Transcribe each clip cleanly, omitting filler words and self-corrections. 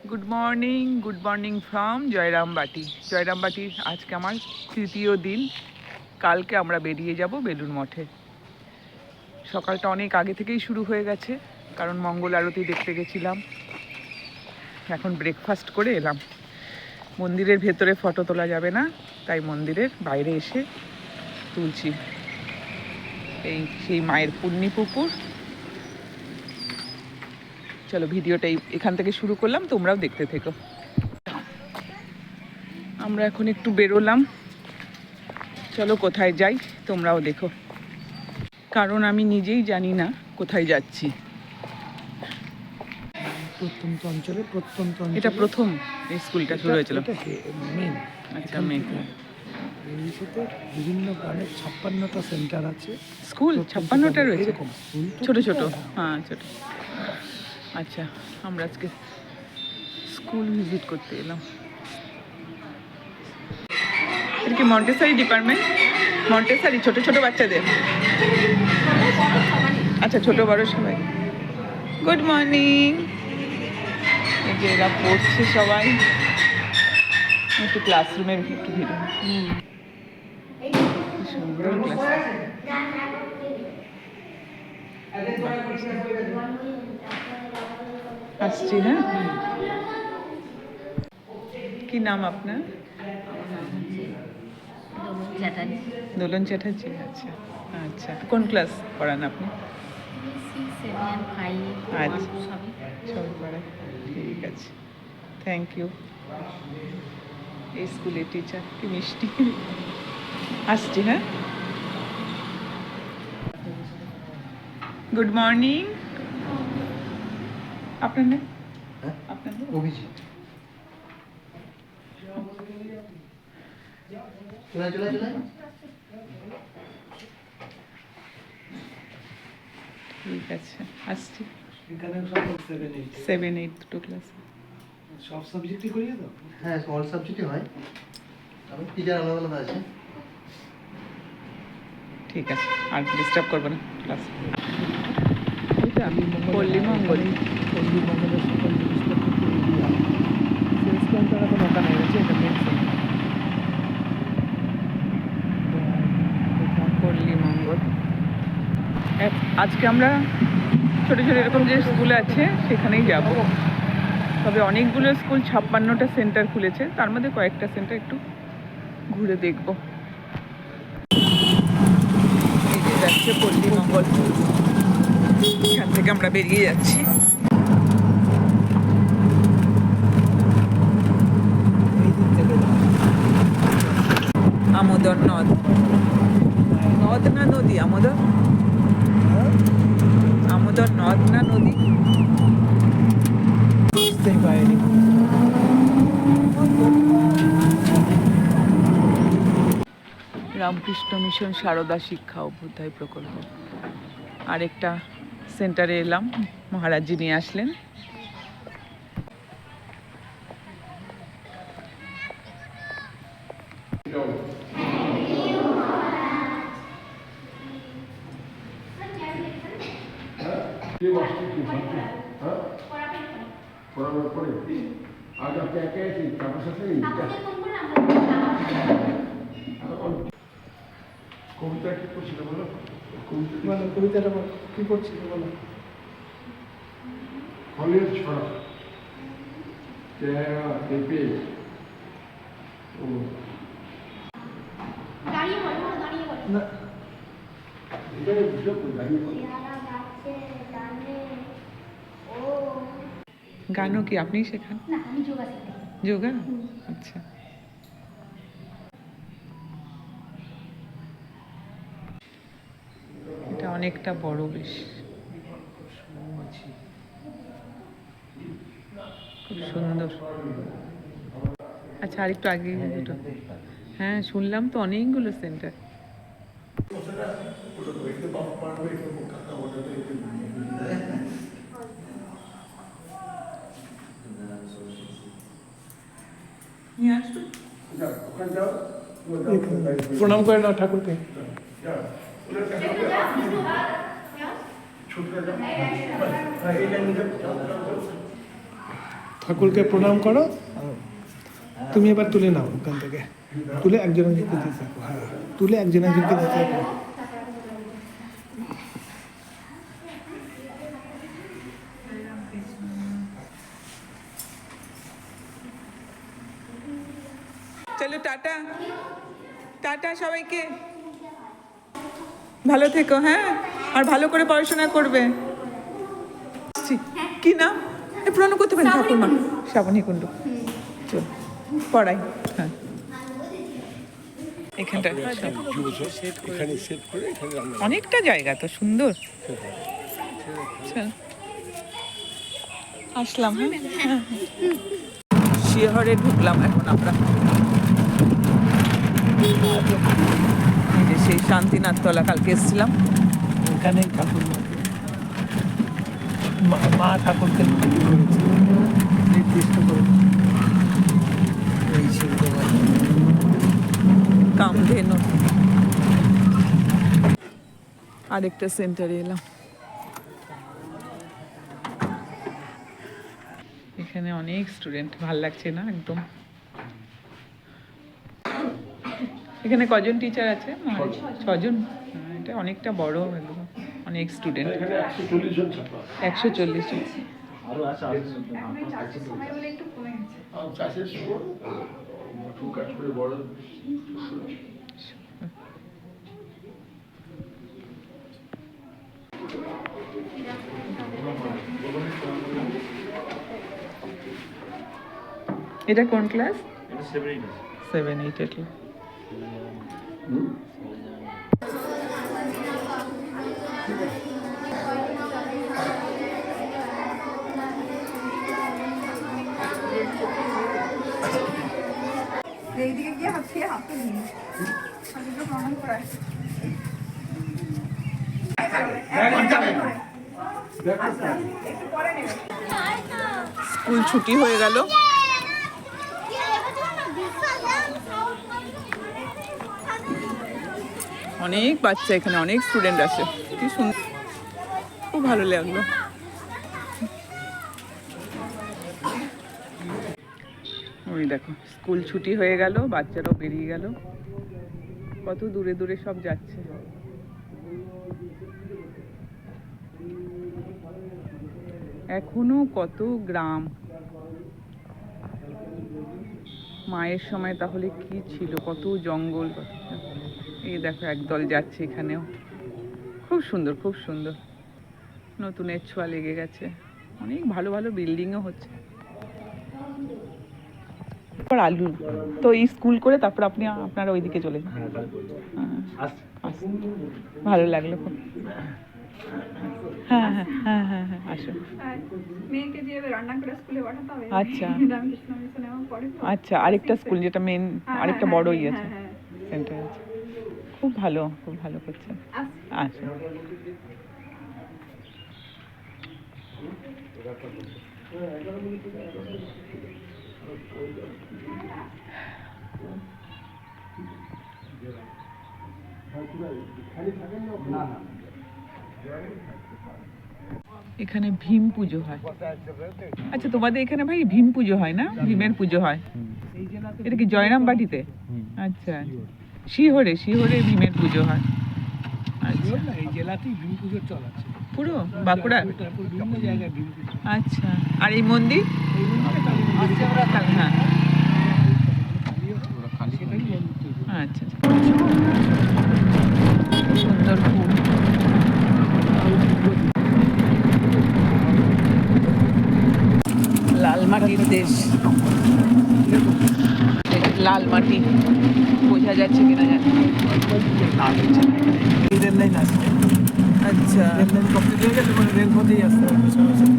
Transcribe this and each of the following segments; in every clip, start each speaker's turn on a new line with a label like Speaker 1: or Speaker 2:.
Speaker 1: Good morning from Jayrambati. জয়রামবাটির আজকে আমার তৃতীয় দিন। কালকে আমরা বেরিয়ে যাব বেলুড় মঠে। সকালটা অনেক আগে থেকেই শুরু হয়ে গেছে, কারণ মঙ্গল আরতি দেখতে গেছিলাম। এখন ব্রেকফাস্ট করে এলাম। মন্দিরের ভেতরে ফটো তোলা যাবে না, তাই মন্দিরের বাইরে এসে তুলছি। এই সেই মায়ের পুণ্যি পুকুর। চলো ভিডিওটাই এখান থেকে শুরু করলাম, তোমরাও দেখতে থেকো। আমরা এখন একটু বেরোলাম, চলো কোথায় যাই তোমরাও দেখো, কারণ আমি নিজেই জানি না কোথায় যাচ্ছি।
Speaker 2: প্রত্যন্ত অঞ্চলে
Speaker 1: এটা প্রথম এই স্কুলটা শুরু হয়েছিল।
Speaker 2: মেন।
Speaker 1: আচ্ছা, মেন
Speaker 2: ইসেতে বিভিন্ন গ্রামের 56টা সেন্টার আছে।
Speaker 1: স্কুল 56টা রয়েছে,
Speaker 2: এরকম স্কুল তো
Speaker 1: ছোট ছোট। হ্যাঁ, ছোট। আচ্ছা, আমরা আজকে স্কুল ভিজিট করতে এলাম। এটা কি মন্টেসরি ডিপার্টমেন্ট? মন্টেসরি ছোট ছোট বাচ্চাদের। আচ্ছা, ছোট বড় সবাই। Good morning. এই যে এরা পড়ছে সবাই। একটু ক্লাসরুমের একটু ভিড়। সুন্দর ক্লাস। আসছি। হ্যাঁ, কি নাম আপনার? দোলন চ্যাটার্জি। আচ্ছা আচ্ছা, কোন ক্লাস পড়ান আপনি? আচ্ছা, সবই পড়ায়। ঠিক আছে, থ্যাংক ইউ। এই স্কুলের টিচার কি মিষ্টি। আসছি। হ্যাঁ, গুড মর্নিং। আপনার নাম? আপনার নাম?
Speaker 2: অভিজিৎ।
Speaker 1: ঠিক আছে, আসছি।
Speaker 2: এখানে সব
Speaker 1: 7, 8 দুটো ক্লাস।
Speaker 2: সব সাবজেক্টই করিয়ে দাও?
Speaker 3: হ্যাঁ, অল সাবজেক্টই হয়। আমি টিচার আলাদা আলাদা আছে।
Speaker 1: ঠিক আছে, আর ডিস্টার্ব করবো না ক্লাস।
Speaker 2: আমি
Speaker 1: পল্লী মঙ্গল।
Speaker 2: পল্লী মঙ্গলের সকল জিনিসপত্র কিনে দিয়ে সেলস কাউন্টার এখন ওখানে হয়েছে, এটা মেন সেন্টার।
Speaker 1: পল্লী মঙ্গল। আজকে আমরা ছোটো ছোটো এরকম যে স্কুল আছে সেখানেই যাব। তবে অনেকগুলো স্কুল 56টা সেন্টার খুলেছে, তার মধ্যে কয়েকটা সেন্টার একটু ঘুরে দেখব। এই যে যাচ্ছে পল্লী মঙ্গল, এখান থেকে আমরা বেরিয়ে যাচ্ছি।
Speaker 2: এই দিক থেকে
Speaker 1: আমোদর নদ। নদ না নদী? আমোদর। আমোদর নদ না নদী?
Speaker 2: বুঝতেই পারিনি।
Speaker 1: রামকৃষ্ণ মিশন সারদা শিক্ষা অভ্যুদয় প্রকল্প। আরেকটা সেন্টারে এলাম, মহারাজজি নিয়ে আসলেন।
Speaker 4: কবিতা কি করছিল বলো?
Speaker 2: বলো কবিতাটা বলো, কি পড়ছিল বলো?
Speaker 4: ফলের ছড়া, পেয়ারা, পেঁপে, ও
Speaker 2: না,
Speaker 4: এটাই বুঝলো দাঁড়িয়ে বলো।
Speaker 1: গানও কি আপনি শেখান? যোগা। আচ্ছা, এটা অনেকটা বড় বেশ, খুব সুন্দর। আচ্ছা, আরেকটু আগে দুটো। হ্যাঁ, শুনলাম তো অনেকগুলো সেন্টার।
Speaker 4: ওখানে যাও,
Speaker 2: প্রণাম করে নাও ঠাকুরকে।
Speaker 4: ছুটতে যাও, এই লাইনে যাও।
Speaker 2: ঠাকুরকে প্রণাম করো। তুমি এবার তুলে নাও ওখান থেকে, তুলে একজন একজনকে দিতে থাকো। হ্যাঁ, তুলে একজন একজনকে দিতে থাকো।
Speaker 1: চলো টাটা, টাটা সবাইকে, ভালো থেকো। হ্যাঁ, আর ভালো করে পড়াশোনা করবে। কি নাম? প্রণাম করতে পারেন ঠাকুরমা। শ্রাবণী কুণ্ডু। চল পড়াই। হ্যাঁ, এখানটা
Speaker 4: এখানে সেট করে এখানে রান্না
Speaker 1: অনেকটা জায়গা তো সুন্দর। চল আসলাম। হ্যাঁ, শিহরে ঢুকলাম এখন আমরা। এই যে সেই শান্তিনাথ তলা, কালকে এসেছিলাম।
Speaker 2: এখানেই ঠাকুর মা ঠাকুরকে তৈরি করেছে, নির্দিষ্ট করে এই শিল্প
Speaker 1: কামধেনু। আরেকটা সেন্টারে এলাম। এখানে অনেক স্টুডেন্ট, ভাল লাগছে না একদম। এখানে কজন টিচার আছে? 6জন। এটা অনেকটা বড়, অনেক স্টুডেন্ট।
Speaker 4: এখানে 140 জন ছাত্র আছে।
Speaker 1: 140 জন।
Speaker 4: চাষের সময় একটু কাজ করে বড়
Speaker 1: এটা কোন ক্লাস? 7, 8 এর।
Speaker 5: এইদিকে গিয়ে হাতটা দিন, ঠাকুরকে প্রণাম করায়। একটু পরে নেবে।
Speaker 1: স্কুল ছুটি হয়ে গেল। অনেক বাচ্চা এখানে, অনেক স্টুডেন্ট আসে। কি সুন্দর, খুব ভালো লাগলো। ওই দেখো, স্কুল ছুটি হয়ে গেল, বাচ্চারাও বেরিয়ে গেল। কত দূরে দূরে সব যাচ্ছে। এখনো কত গ্রাম। মায়ের সময় তাহলে কি ছিল, কত জঙ্গল। এই দেখো একদল যাচ্ছে এখানেও। খুব সুন্দর, খুব সুন্দর। নতুনের ছোঁয়া লেগে গেছে। অনেক ভালো ভালো বিল্ডিংও হচ্ছে। আলু তো এই স্কুল করে তারপর আপনি আপনারা ওইদিকে চলে যান। ভালো লাগলো খুব। হ্যাঁ হ্যাঁ হ্যাঁ হ্যাঁ হ্যাঁ, আসো।
Speaker 5: মেয়েকে দিয়ে রান্না করে স্কুলে পাঠাতে হবে।
Speaker 1: আচ্ছা
Speaker 5: রামকৃষ্ণ মিশনে আমার পড়ে তো।
Speaker 1: আচ্ছা, আরেকটা স্কুল যেটা মেন, আরেকটা বড়ই আছে,
Speaker 5: হ্যাঁ।
Speaker 1: সেন্টার আছে। খুব ভালো, খুব ভালো করছেন। আচ্ছা, এখানে ভীম পুজো হয়। আচ্ছা, তোমাদের এখানে ভাই ভীম পুজো হয় না? ভীমের পুজো হয়। এটা কি জয়রামবাটিতে? আচ্ছা, শিহরে, শিহরে ভীমের পুজো হয়। আচ্ছা,
Speaker 2: এই জেলাতেই ভীম পুজোর চল আছে,
Speaker 1: পুরো বাঁকুড়া।
Speaker 2: বিভিন্ন জায়গায় ভীম পুজো।
Speaker 1: আচ্ছা, আর এই মন্দির? হ্যাঁ, আচ্ছা, সুন্দর ফুল। লাল মাটির দেশ, লাল মাটি। বোঝা যাচ্ছে কিনা জানি।
Speaker 2: রেল লাইন আছে,
Speaker 1: আচ্ছা,
Speaker 2: রেল লাইন কমপ্লিট হয়ে গেলে মানে রেলপথেই আসতে হবে সরাসরি।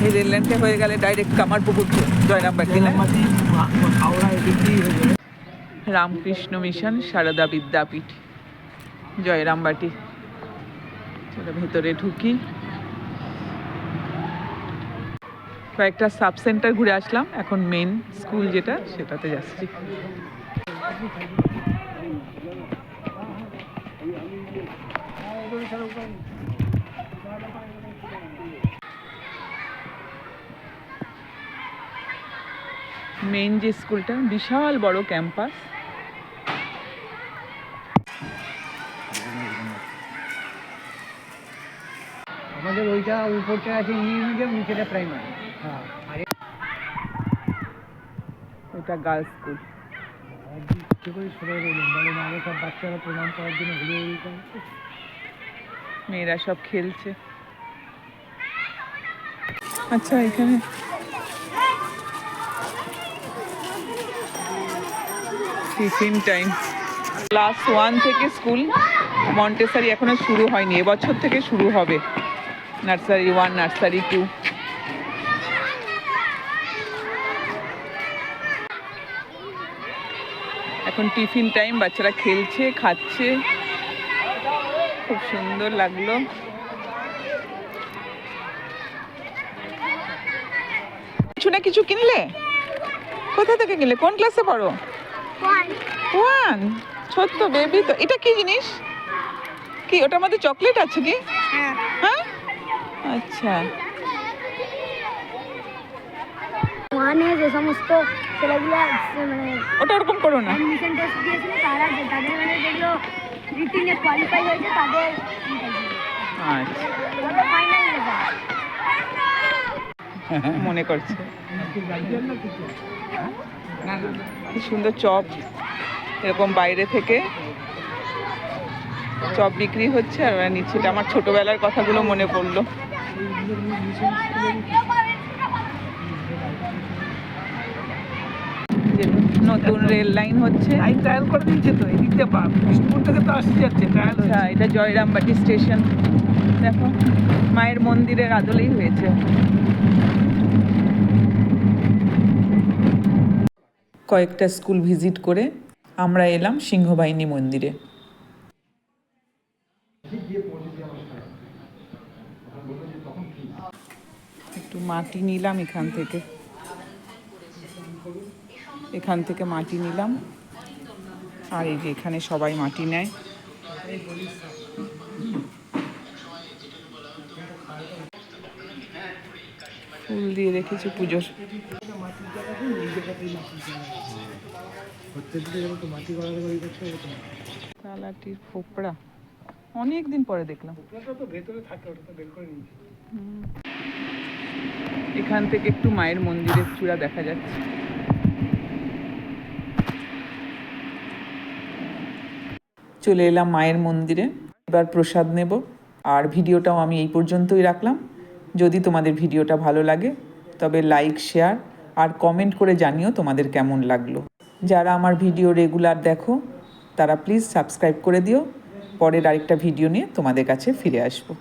Speaker 1: এই রেল লাইনটা হয়ে গেলে ডাইরেক্ট কামারপুকুর জয়রামবাটি না?
Speaker 2: মাটি হাওড়া এদিক দিয়েই হয়ে যাবে।
Speaker 1: রামকৃষ্ণ মিশন সারদা বিদ্যাপীঠ, জয়রামবাটি। চলো ভেতরে ঢুকি। কয়েকটা সাব সেন্টার ঘুরে আসলাম, এখন মেন স্কুল যেটা সেটাতে যাচ্ছি। মেইন যে স্কুলটা, বিশাল বড় ক্যাম্পাস।
Speaker 6: আমাদের ওইটা উপরটা আছে ইংলিশ মিডিয়াম, নিচেটা প্রাইমারি। হ্যাঁ, আর
Speaker 1: এটা গার্লস স্কুল।
Speaker 6: কি করে সরে রইলেন বলেন, আগে সব বাচ্চারা প্রণাম করার জন্য ঘুরে বেরিয়ে
Speaker 1: মেয়েরা সব খেলছে। আচ্ছা, এখানে টিফিন টাইম। ক্লাস 1 থেকে স্কুল মন্টেসরি এখনো শুরু হয়নি, এবছর থেকে শুরু হবে। Nursery 1, nursery 2। এখন টিফিন টাইম, বাচ্চারা খেলছে, খাচ্ছে, খুব সুন্দর লাগলো। কিছু না কিছু কিনলে? কোথা থেকে কিনলে? কোন ক্লাসে পড়ো? 1। ছোট্ট বেবি তো। এটা কি জিনিস? কি ওটার মধ্যে চকলেট আছে কি? হ্যাঁ, আচ্ছা।
Speaker 7: ওয়ানে যে সমস্ত ছেলেগুলো মানে
Speaker 1: ওটা ওরকম করো না।
Speaker 7: অ্যাডমিশন টেস্ট দিয়েছিল, তারা তাদের মানে যেগুলো রিটিনে কোয়ালিফাই হয়েছে তাদের
Speaker 1: আচ্ছা,
Speaker 7: ফাইনাল রেজাল্ট
Speaker 1: মনে করছে। কি সুন্দর চপ, এরকম বাইরে থেকে চপ বিক্রি হচ্ছে। আর নিচেটা আমার ছোটবেলার কথাগুলো মনে পড়লো। যে নতুন রেল লাইন হচ্ছে।
Speaker 2: লাইন ট্রায়াল করে দিয়েছে তো, এদিক দিয়ে বিষ্ণুপুর থেকে তো আসতে যাচ্ছে ট্রায়াল।
Speaker 1: আচ্ছা, এটা জয়রামবাটি স্টেশন। দেখো, মায়ের মন্দিরের আদলেই হয়েছে। কয়েকটা স্কুল ভিজিট করে আমরা এলাম সিংহবাহিনী মন্দিরে। একটু মাটি নিলাম এখান থেকে, মাটি নিলাম। আর এই যে এখানে সবাই মাটি নেয়। ফুল দিয়ে রেখেছে পুজোর। তালাটির ফোপড়া অনেক দিন পরে দেখলাম।
Speaker 2: ওটা তো ভেতরে থাকে, ওটা তো বের করে নিয়েছি।
Speaker 1: এখান থেকে একটু মায়ের মন্দিরের চূড়া দেখা যাচ্ছে। চলে এলাম মায়ের মন্দিরে, এবার প্রসাদ নেব। আর ভিডিওটাও আমি এই পর্যন্তই রাখলাম। যদি তোমাদের ভিডিওটা ভালো লাগে তবে লাইক, শেয়ার আর কমেন্ট করে জানিও তোমাদের কেমন লাগলো। যারা আমার ভিডিও রেগুলার দেখো তারা প্লিজ সাবস্ক্রাইব করে দিও। পরের আরেকটা ভিডিও নিয়ে তোমাদের কাছে ফিরে আসবো।